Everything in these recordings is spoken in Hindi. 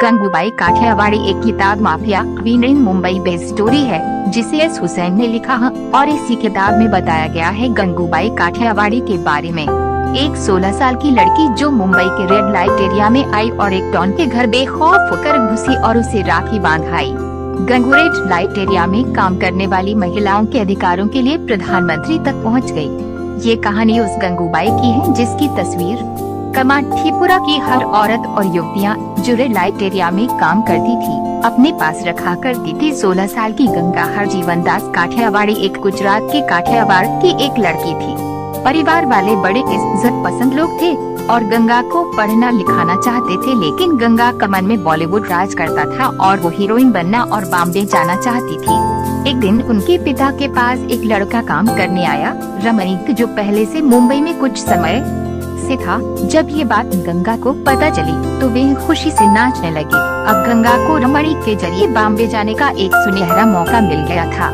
गंगूबाई काठियावाड़ी एक किताब माफिया क्वीन इन मुंबई बेस्ड स्टोरी है जिसे एस हुसैन ने लिखा है और इसी किताब में बताया गया है गंगूबाई काठियावाड़ी के बारे में। एक 16 साल की लड़की जो मुंबई के रेड लाइट एरिया में आई और एक डॉन के घर बेखौफ होकर घुसी और उसे राखी बांधाई। गंगू रेड लाइट एरिया में काम करने वाली महिलाओं के अधिकारों के लिए प्रधानमंत्री तक पहुंच गई। ये कहानी उस गंगूबाई की है जिसकी तस्वीर कमाठीपुरा की हर औरत और युवतियाँ जो रेड लाइट एरिया में काम करती थी अपने पास रखा करती थी। 16 साल की गंगा हरजीवन दास काठियावाड़ी एक गुजरात के काठियावाड़ की एक लड़की थी। परिवार वाले बड़े इज्जत पसंद लोग थे और गंगा को पढ़ना लिखाना चाहते थे, लेकिन गंगा का मन में बॉलीवुड राज करता था और वो हीरोइन बनना और बॉम्बे जाना चाहती थी। एक दिन उनके पिता के पास एक लड़का काम करने आया, रमणीक, जो पहले से मुंबई में कुछ समय से था। जब ये बात गंगा को पता चली तो वे खुशी से नाचने लगी। अब गंगा को रमणीक के जरिए बॉम्बे जाने का एक सुनहरा मौका मिल गया था।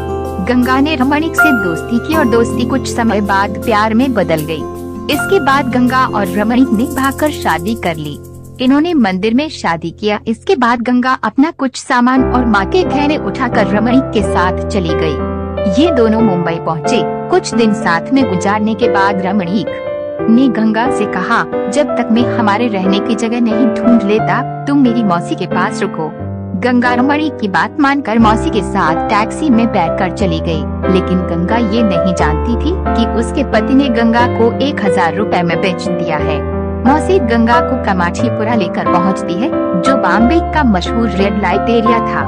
गंगा ने रमणीक से दोस्ती की और दोस्ती कुछ समय बाद प्यार में बदल गई। इसके बाद गंगा और रमणीक ने भागकर शादी कर ली। इन्होंने मंदिर में शादी किया। इसके बाद गंगा अपना कुछ सामान और माँ के गहने उठाकर रमणीक के साथ चली गई। ये दोनों मुंबई पहुँचे। कुछ दिन साथ में गुजारने के बाद रमणीक ने गंगा से कहा, जब तक मैं हमारे रहने की जगह नहीं ढूंढ लेता तुम मेरी मौसी के पास रुको। गंगा रमणीक की बात मानकर मौसी के साथ टैक्सी में बैठकर चली गई, लेकिन गंगा ये नहीं जानती थी कि उसके पति ने गंगा को 1000 रुपए में बेच दिया है। मौसी गंगा को कमाठीपुरा लेकर पहुंचती है जो बॉम्बे का मशहूर रेड लाइट एरिया था।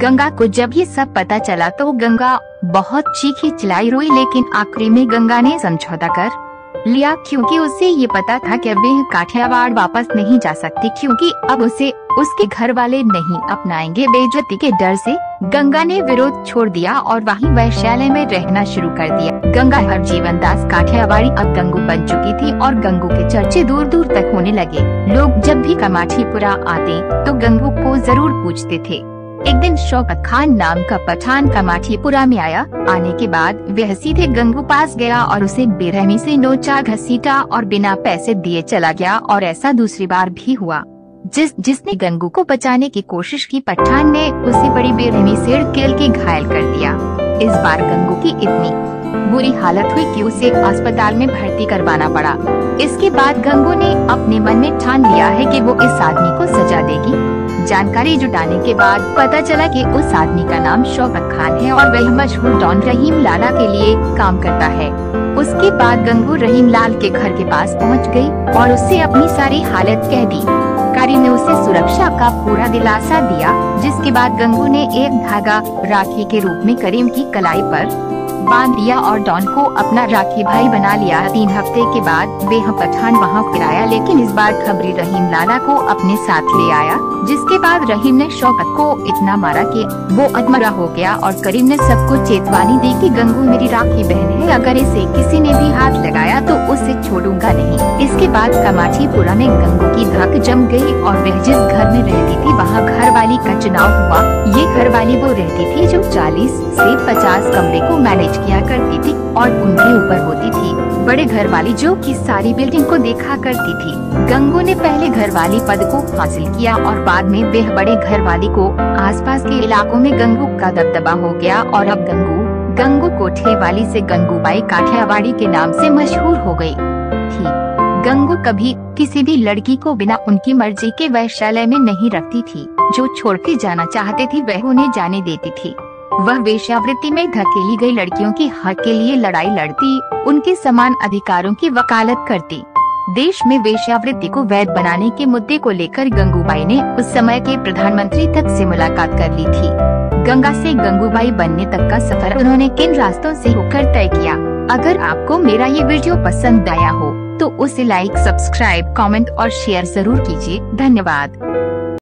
गंगा को जब ये सब पता चला तो गंगा बहुत चीखी चिल्लाई रोई, लेकिन आखिरी में गंगा ने समझौता कर लिया क्योंकि उसे ये पता था कि वह काठियावाड़ वापस नहीं जा सकती, क्योंकि अब उसे उसके घर वाले नहीं अपनाएंगे। बेइज्जती के डर से गंगा ने विरोध छोड़ दिया और वहीं वैश्यालय में रहना शुरू कर दिया। गंगा हरजीवन दास काठियावाड़ी अब गंगू बन चुकी थी और गंगू के चर्चे दूर दूर तक होने लगे। लोग जब भी कमाठीपुरा आते तो गंगू को जरूर पूछते थे। एक दिन शौकत खान नाम का पठान कमाठीपुरा में आया। आने के बाद वह सीधे गंगू पास गया और उसे बेरहमी से नोचा घसीटा और बिना पैसे दिए चला गया। और ऐसा दूसरी बार भी हुआ। जिसने गंगू को बचाने की कोशिश की, पठान ने उसे बड़ी बेरहमी से केल के घायल कर दिया। इस बार गंगू की इतनी बुरी हालत हुई कि उसे अस्पताल में भर्ती करवाना पड़ा। इसके बाद गंगू ने अपने मन में ठान लिया है कि वो इस आदमी को सजा देगी। जानकारी जुटाने के बाद पता चला कि उस आदमी का नाम शौकत खान है और वह मशहूर डॉन रहीम लाला के लिए काम करता है। उसके बाद गंगू रहीम लाल के घर के पास पहुंच गई और उससे अपनी सारी हालत कह दी। कारी ने उसे सुरक्षा का पूरा दिलासा दिया, जिसके बाद गंगू ने एक धागा राखी के रूप में करीम की कलाई पर बांध दिया और डॉन को अपना राखी भाई बना लिया। 3 हफ्ते के बाद वह पठान वहां फिर आया, लेकिन इस बार खबरी रहीम लाला को अपने साथ ले आया। जिसके बाद रहीम ने शौकत को इतना मारा कि वो अधमरा हो गया और करीम ने सबको चेतावनी दी कि गंगू मेरी राखी बहन है, अगर इसे किसी ने भी हाथ लगाया तो उसे छोड़ूंगा नहीं। इसके बाद कमाठीपुरा में गंगू की धक जम गई और वह जिस घर में रहती थी वहाँ घरवाली का चुनाव हुआ। ये घरवाली वो रहती थी जो 40 से 50 कमरे को मैनेज किया करती थी और उनके ऊपर होती थी बड़े घरवाली जो कि सारी बिल्डिंग को देखा करती थी। गंगू ने पहले घरवाली पद को हासिल किया और बाद में वह बड़े घरवाली को आसपास के इलाकों में गंगू का दबदबा हो गया और अब गंगू कोठे वाली से गंगूबाई काठियावाड़ी के नाम से मशहूर हो गई थी। गंगू कभी किसी भी लड़की को बिना उनकी मर्जी के वैश्यालय में नहीं रखती थी। जो छोड़ के जाना चाहते थी वह उन्हें जाने देती थी। वह वेश्यावृत्ति में धकेली गई लड़कियों की हक के लिए लड़ाई लड़ती, उनके समान अधिकारों की वकालत करती। देश में वेश्यावृत्ति को वैध बनाने के मुद्दे को लेकर गंगूबाई ने उस समय के प्रधानमंत्री तक से मुलाकात कर ली थी। गंगा से गंगूबाई बनने तक का सफर उन्होंने किन रास्तों से होकर तय किया। अगर आपको मेरा ये वीडियो पसंद आया हो तो उसे लाइक, सब्सक्राइब, कमेंट और शेयर जरूर कीजिए। धन्यवाद।